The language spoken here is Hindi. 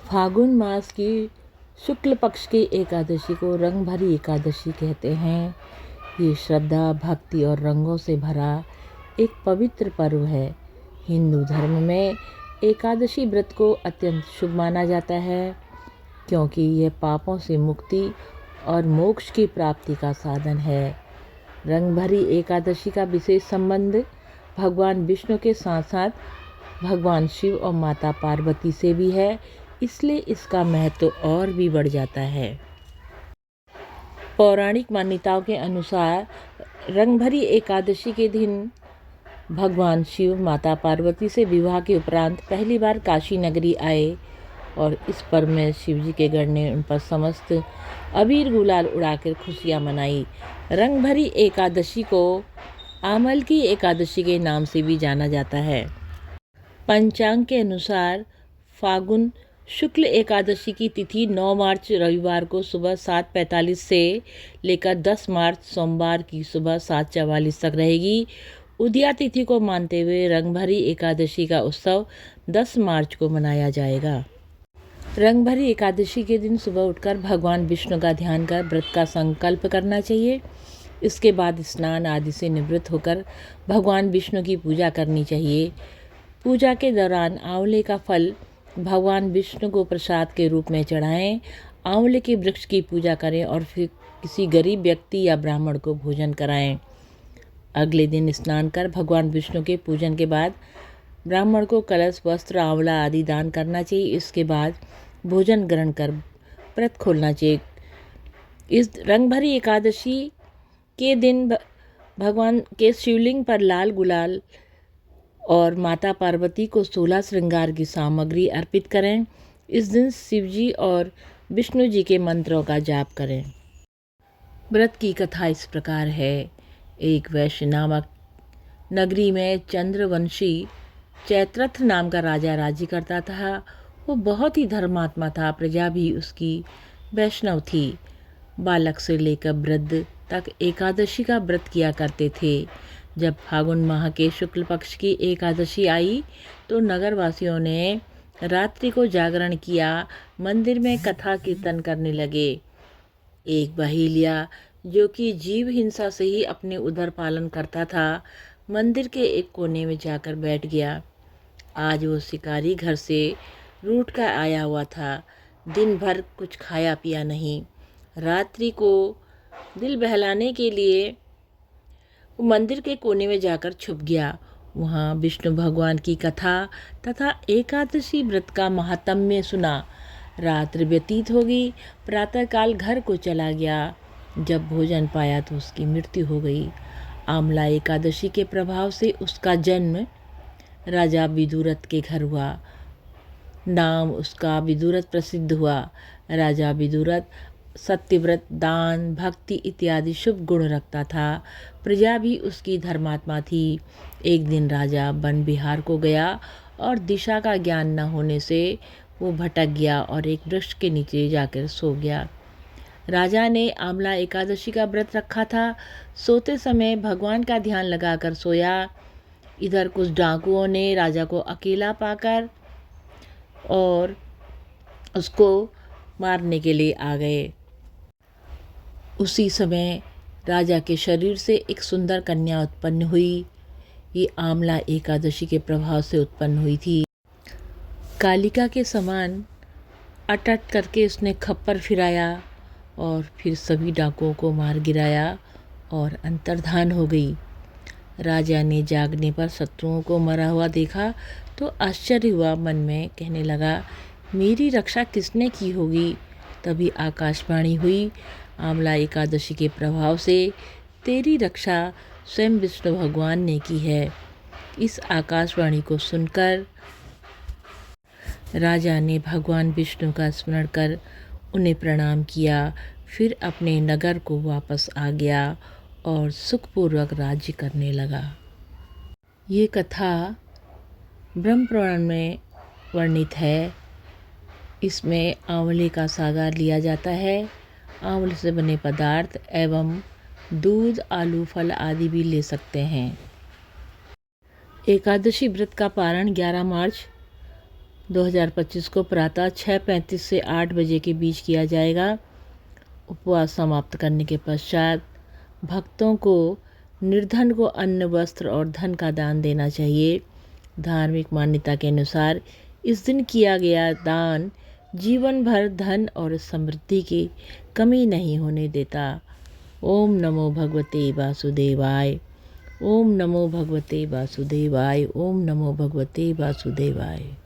फागुन मास की शुक्ल पक्ष की एकादशी को रंग भरी एकादशी कहते हैं। ये श्रद्धा, भक्ति और रंगों से भरा एक पवित्र पर्व है। हिंदू धर्म में एकादशी व्रत को अत्यंत शुभ माना जाता है, क्योंकि यह पापों से मुक्ति और मोक्ष की प्राप्ति का साधन है। रंग भरी एकादशी का विशेष संबंध भगवान विष्णु के साथ साथ भगवान शिव और माता पार्वती से भी है, इसलिए इसका महत्व और भी बढ़ जाता है। पौराणिक मान्यताओं के अनुसार रंगभरी एकादशी के दिन भगवान शिव माता पार्वती से विवाह के उपरांत पहली बार काशी नगरी आए और इस पर्व में शिव जी के गण ने उन पर समस्त अबीर गुलाल उड़ाकर खुशियां मनाई। रंगभरी एकादशी को आमल की एकादशी के नाम से भी जाना जाता है। पंचांग के अनुसार फागुन शुक्ल एकादशी की तिथि 9 मार्च रविवार को सुबह 7:45 से लेकर 10 मार्च सोमवार की सुबह 7:44 तक रहेगी। उदया तिथि को मानते हुए रंगभरी एकादशी का उत्सव 10 मार्च को मनाया जाएगा। रंगभरी एकादशी के दिन सुबह उठकर भगवान विष्णु का ध्यान कर व्रत का संकल्प करना चाहिए। इसके बाद स्नान आदि से निवृत्त होकर भगवान विष्णु की पूजा करनी चाहिए। पूजा के दौरान आंवले का फल भगवान विष्णु को प्रसाद के रूप में चढ़ाएं। आंवले के वृक्ष की पूजा करें और फिर किसी गरीब व्यक्ति या ब्राह्मण को भोजन कराएं। अगले दिन स्नान कर भगवान विष्णु के पूजन के बाद ब्राह्मण को कलश, वस्त्र, आंवला आदि दान करना चाहिए। इसके बाद भोजन ग्रहण कर व्रत खोलना चाहिए। इस रंगभरी एकादशी के दिन भगवान के शिवलिंग पर लाल गुलाल और माता पार्वती को 16 श्रृंगार की सामग्री अर्पित करें। इस दिन शिव जी और विष्णु जी के मंत्रों का जाप करें। व्रत की कथा इस प्रकार है। एक वैश्य नामक नगरी में चंद्रवंशी चैत्रथ नाम का राजा राज्य करता था। वो बहुत ही धर्मात्मा था। प्रजा भी उसकी वैष्णव थी। बालक से लेकर वृद्ध तक एकादशी का व्रत किया करते थे। जब फागुन माह के शुक्ल पक्ष की एकादशी आई तो नगरवासियों ने रात्रि को जागरण किया, मंदिर में कथा कीर्तन करने लगे। एक बहेलिया जो कि जीव हिंसा से ही अपने उदर पालन करता था, मंदिर के एक कोने में जाकर बैठ गया। आज वो शिकारी घर से रूठ कर आया हुआ था। दिन भर कुछ खाया पिया नहीं। रात्रि को दिल बहलाने के लिए वो मंदिर के कोने में जाकर छुप गया। वहाँ विष्णु भगवान की कथा तथा एकादशी व्रत का महात्म्य सुना। रात्रि व्यतीत हो गई। प्रातःकाल घर को चला गया। जब भोजन पाया तो उसकी मृत्यु हो गई। आमला एकादशी के प्रभाव से उसका जन्म राजा विदुरथ के घर हुआ। नाम उसका विदुरथ प्रसिद्ध हुआ। राजा विदुरथ सत्यव्रत, दान, भक्ति इत्यादि शुभ गुण रखता था। प्रजा भी उसकी धर्मात्मा थी। एक दिन राजा वन विहार को गया और दिशा का ज्ञान न होने से वो भटक गया और एक वृक्ष के नीचे जाकर सो गया। राजा ने आमला एकादशी का व्रत रखा था। सोते समय भगवान का ध्यान लगाकर सोया। इधर कुछ डाकुओं ने राजा को अकेला पाकर और उसको मारने के लिए आ गए। उसी समय राजा के शरीर से एक सुंदर कन्या उत्पन्न हुई। ये आमला एकादशी के प्रभाव से उत्पन्न हुई थी। कालिका के समान अटट करके उसने खप्पर फिराया और फिर सभी डाकुओं को मार गिराया और अंतर्धान हो गई। राजा ने जागने पर शत्रुओं को मरा हुआ देखा तो आश्चर्य हुआ। मन में कहने लगा, मेरी रक्षा किसने की होगी। तभी आकाशवाणी हुई, आमला एकादशी के प्रभाव से तेरी रक्षा स्वयं विष्णु भगवान ने की है। इस आकाशवाणी को सुनकर राजा ने भगवान विष्णु का स्मरण कर उन्हें प्रणाम किया। फिर अपने नगर को वापस आ गया और सुखपूर्वक राज्य करने लगा। ये कथा ब्रह्म पुराण में वर्णित है। इसमें आंवले का सागर लिया जाता है। आंवले से बने पदार्थ एवं दूध, आलू, फल आदि भी ले सकते हैं। एकादशी व्रत का पारण 11 मार्च 2025 को प्रातः 6:35 से 8 बजे के बीच किया जाएगा। उपवास समाप्त करने के पश्चात भक्तों को निर्धन को अन्न, वस्त्र और धन का दान देना चाहिए। धार्मिक मान्यता के अनुसार इस दिन किया गया दान जीवन भर धन और समृद्धि की कमी नहीं होने देता। ओम नमो भगवते वासुदेवाय। ओम नमो भगवते वासुदेवाय। ओम नमो भगवते वासुदेवाय।